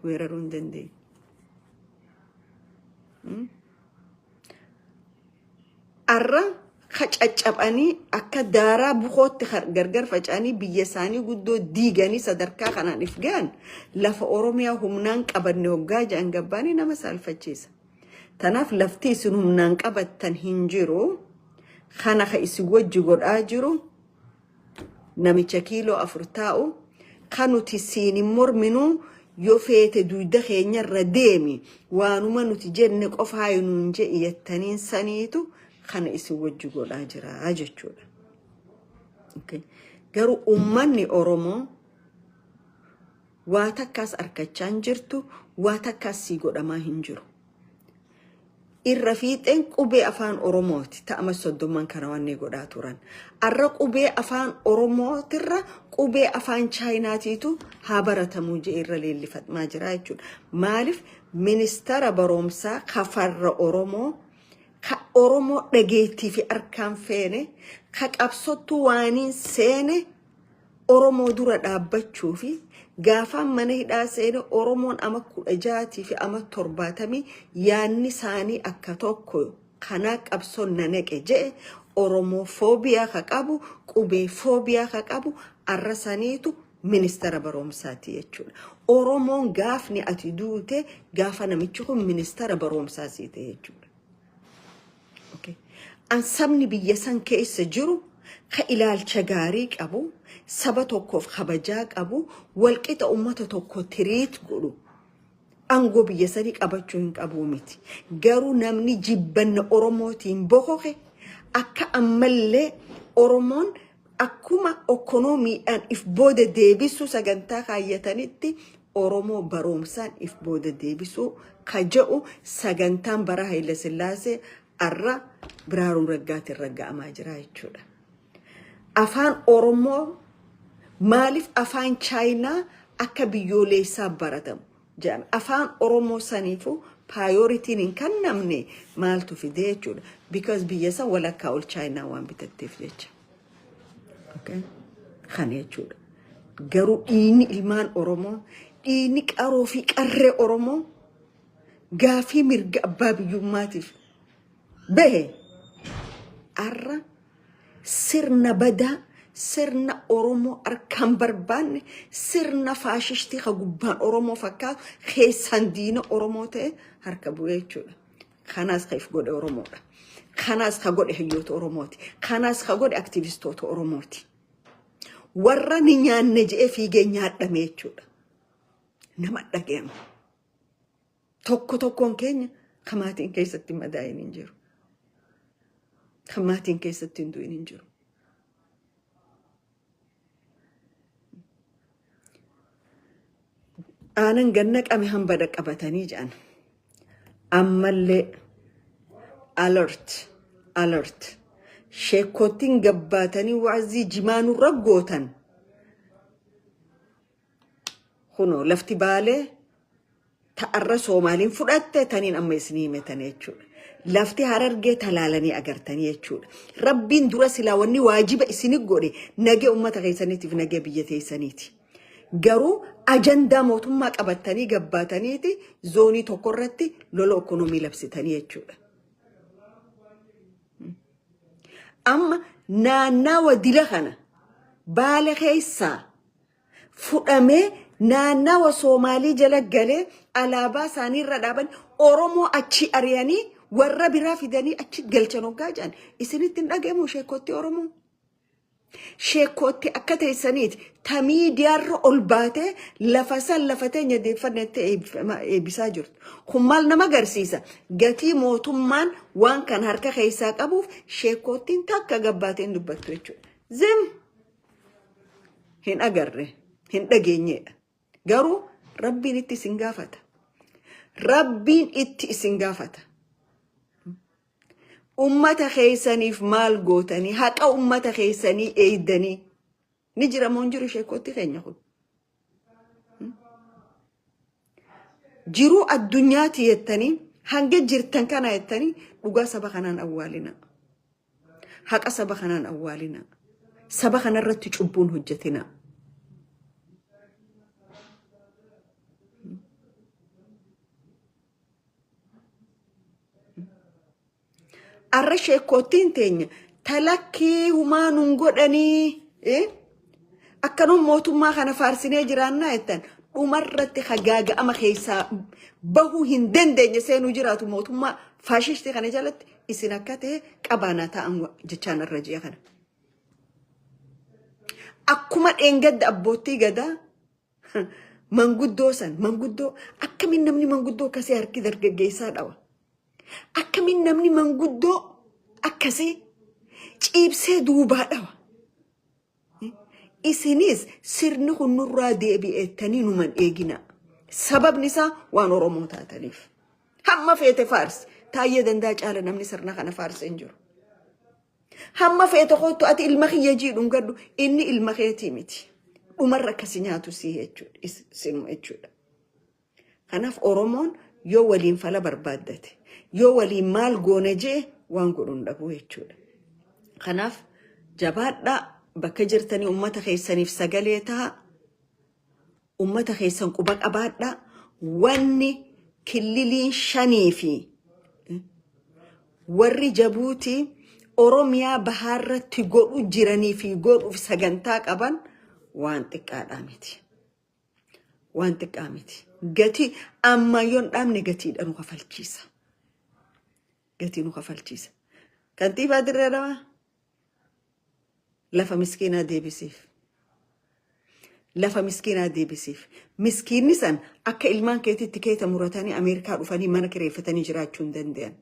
weeraruu dandeenye. Arra qacaccabanii akka daaraa buqootti gargar faca'anii biyya isaanii guddoo diiganii sadarkaa kanaan if ga'an lafa Oromiyaa humnaan qabanne hoggaa ja'an gabbaanii nama saalfachiisa. Tanaaf lafti isin humnaan qabattan hin jiru. Kana ka isin wajji godhaa jiru namicha kiiloo 4 taa'u kan nuti siin morminuu yoo feete duyda keenyarra deemi waanuma nuti jenne qofaa nuun je iyattaniin saniitu kana isin wajji godhaa jira jechuudha. Garuu ummanni Oromoo waa takkaas arkachaa hin jirtu, waa takkaas sii godhamaa hin jiru. Irra fiixeen qubee afaan Oromooti ta'ama soddomman kana wanni godhaa turan. Arra qubee afaan Oromootirra qubee afaan Chaayinaatiitu haa baratamuu jee irra leellifamaa jira jechuudha. Maaliif ministeera barumsaa kafarra Oromoo ka Oromoo dhageettii fi arkaan feene ka qabsottu waaniin seene Oromoo dura dhaabbachuu fi gaafaan mana hidhaa seene Oromoon ama 16 fi ama 70 yaanni isaanii akka tokko kana qabsoon nanaqe jee Oromoo foobiyaa ka qabu qubee foobiyaa ka qabu arrasaniitu ministeera barumsaati jechuudha. Oromoon gaafni ati duute gaafa namichi kun ministeera barumsaa siite jechuudha. An sabni biyya san keessa jiru ka ilaalcha gaarii qabu saba tokkoof kabajaa qabu walqixa ummata tokko tiriit godhu angoo biyya sanii qabachuu hin qabu miti. Garuu namni jibbanna Oromootiin bokoke akka ammallee Oromoon akkuma ekonomiidhaan if booda deebisuu sagantaa kaayyatanitti Oromoo barumsaan if booda deebisuu ka jedhu sagantaan bara Haile Sillaasee arra Biraaruun Raggaatiin ragga'amaa jira jechuudha. Afaan Oromoo maaliif afaan Chaayinaa akka biyyoolessaa baratamu jedhame. Afaan Oromoo saniifu prioritiin hin kennamne maaltu fide jechuudha. Because biyya san walakkaa ol Chaayinaa waan bitatteef jecha. Kana jechuudha. Garuu dhiini ilmaan Oromoo, dhiini qaroo fi qarree Oromoo gaafii mirga abbaa biyyummaatiif bahe arra sirna badaa sirna Oromoo arkaan barbaanne sirna faashishtii ka gubbaan Oromoo fakkaatu keessan diina Oromoo ta'e harka bu'ee jechuudha. Kanaas ka if godhe Oromoodha. Kanaas ka godhe hayyoota Oromooti. Kanaas ka godhe aktivistoota Oromooti. Warra ni nyaanne je'ee fiigee nyaadhame jechuudha. Nama dhageema. Tokkoon keenya kamaatiin keessatti madaa'in hin jiru. Kamaatiin keessatti hin du'in hin jiru. Aanan ganna qame hambada qabatanii jedhan. Ammallee alert. Sheekottiin gabbaatanii waazii jimaanuu raggootan. Kunoo lafti baalee ta'arra Soomaaliin fudhatte taniin amma isinii himetan jechuudha. Lafti Harargee talaalanii agartanii jechuudha. Rabbiin dura silaa wanni waajiba isinii godhe nagee ummata keessaniitiif nagee biyya teessaniiti. Garuu ajandaa mootummaa qabatanii gabbaataniiti zoonii tokko irratti lola ekonomii labsitanii jechuudha. Amma naannawa dila kana baala keessaa fudhamee naannawa Soomaalii jala galee alaabaa isaanii irra dhaaban Oromoo achi ari'anii warra biraa fidanii achi galchan hoggaa jedhan isinitti hin dhagahamu sheekotti Oromoo. Sheekotti akka teessaniiti tamiidiyaarra ol baatee lafa san lafa teenya deeffannetti eebbisaa jirtu. Kun maal nama agarsiisa? Gatii mootummaan waan kan harka keessaa qabuuf sheekottiin takka gabbaateen dubbattu jechuudha. Zim hin agarre hin dhageenyedha. Garuu Rabbiin itti isin gaafata. Rabbiin itti isin gaafata. Ummata keessaniif maal gootanii haqa ummata keessanii eeydanii ni jira moo hin jiru sheekotti keenya kun. Jiruu addunyaati jettanii hanga jirtan kana jettanii dhugaa saba kanaan awwaalina. Haqa saba kanaan awwaalina. Saba kanarratti cubbuun hojjetina. arrashe kotiin teenya talakkii humaa nun godhanii akkanum mootummaa kana faarsinee jiraannaa jettan dhumarratti hagaaga ama keessaa bahuu hin dandeenye seenuu jiraatu mootummaa faashisti kana jalatti isin akka ta'e qabaanaa ta'an jechaan irra ji'a kana. Akkuma dheengadda abbootii gadaa manguddoo san manguddoo akkamiin namni manguddoo akkasii harki dargaggeessaa dhawa. Akkamiin namni manguddoo akkasii ciibsee duubaa dhawa. Isinis sirni hunnurraa deebi'eettanii numan eegina. Sababni isaa waan Oromoo taataniif. Hamma feete faarsi taayyee dandaa caala namni sirna kana faarsi hin jiru. Hamma feete kootu ati ilma kiyya jiidhuun gaddu inni ilma keetii miti. Dhumarra akkasi nyaatu sinuma jechuudha. Kanaaf Oromoon yoo waliin fala barbaaddate yoo waliin maal goone jee waan godhuun dhabu jechuudha. Kanaaf jabaadhaa bakka jirtanii ummata keessaniif sagalee ta'a. Ummata keessan quba qabaadhaa. Wanni killiliin shanii fi warri Jabuutii Oromiyaa bahaarratti godhu jiranii fi godhuuf sagantaa qaban waan xiqqaadhaa miti. Waan xiqqaa miti. Gatii amma yoon dhaabne gatiidha nu kafalchiisa. Gatii nu kafalchiisa. Kantiibaa Dirree Dhawaa lafa miskiinaa deebisiif. Lafa miskiinaa deebisiif. Miskiinni san akka ilmaan keetitti keeta muratanii Ameerikaa dhufanii mana kireeffatanii jiraachuu hin danda'an.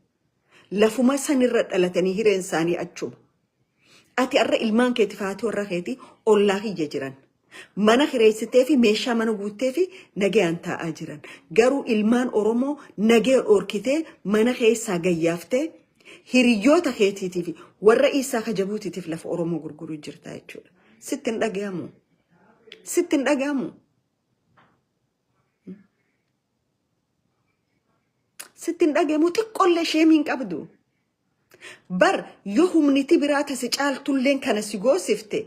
Lafuma san irra dhalatanii hireen isaanii achuma. Ati arra ilmaan keetii faati warra keetii ollaa kiyya jiran. Mana kireessitee fi meeshaa mana guuttee fi nagayaan taa'aa jiran. Garuu ilmaan Oromoo nagaya dhorkitee mana keessaa gayyaaftee hiriyoota keetiitiif warra isaa kajabuutiitiif lafa Oromoo gurguruu jirta jechuudha. Sitti hin dhagahamu. Sitti hin dhagahamu. Sitti hin dhagahamu xiqqoollee sheemiin qabdu. Bar yoo humniti biraa tasi caaltulleen kana si goosifte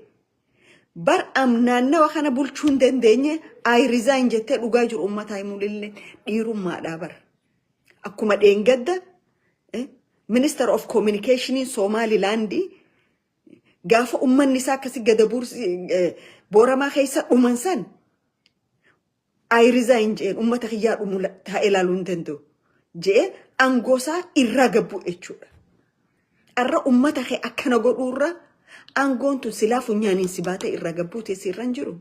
bar naannawa kana bulchuu hin dandeenye ay resign jettee dhugaa jiru uummataa himulillee dhiirummaadhaa bar. Akkuma dheengadda Minister of Communication in Somaliland gaafa ummanni isaa akkasi gada booramaa keessa dhuman san ay resign jeen ummata kiyyaa dhumu taa ilaaluu hin danda'u jee angoosaa irraa gabbu jechuudha. Arra ummata kee akkana godhuurra angoon tun silaa funyaaniin si baate irraa gabbuu teessee irra hin jiru.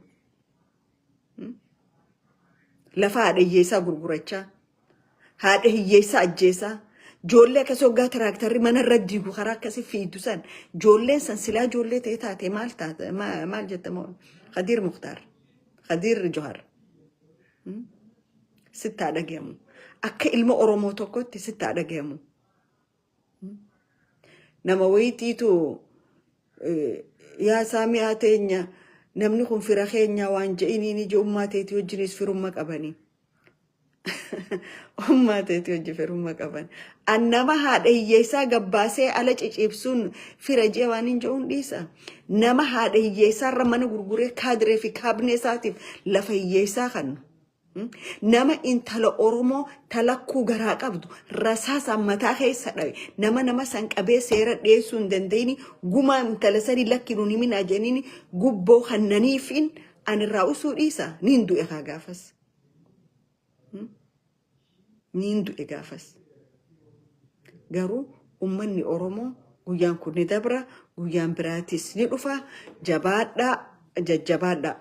Lafa haadha hiyyeessaa gurgurachaa haadha hiyyeessaa ajjeesaa joollee akkasii hoggaa tiraaktarri mana irra diigu karaa akkasii fiidu san joolleen san silaa joollee ta'e taate maal taate maal jettamoo Khadiir Mukhtaar Khadiir Johar sittaa dhagahamu akka ilma Oromoo tokkotti sittaa dhagahamu. Nama wayitiitu yaa saamii hateenya namni kun fira keenya waan je'iniin ijoommaa teetii wajjinis firumma qabanii. Ummaa teetii wajji firumma qaban. Annama haadha hiyyeessaa gabbaasee ala ciciibsuun fira jee waan hin je'uun dhiisa. Nama haadha hiyyeessaa irra mana gurguree kaadiree fi kaabinee isaatiif lafa hiyyeessaa kan. Nama intala Oromoo talakkuu garaa qabdu rasaasaan mataa keessa dhawe nama san qabee seera dhiyeessuu hin dandeenye gumaa intala sanii lakkinuun himinaa jeniin gubboo hannaniifiin anirraa usuu dhiisa niin du'e haa gaafas. Niin du'e gaafas. Garuu ummanni Oromoo guyyaan kun ni dabra guyyaan biraatis ni dhufa jabaadhaa jajjabaadhaa.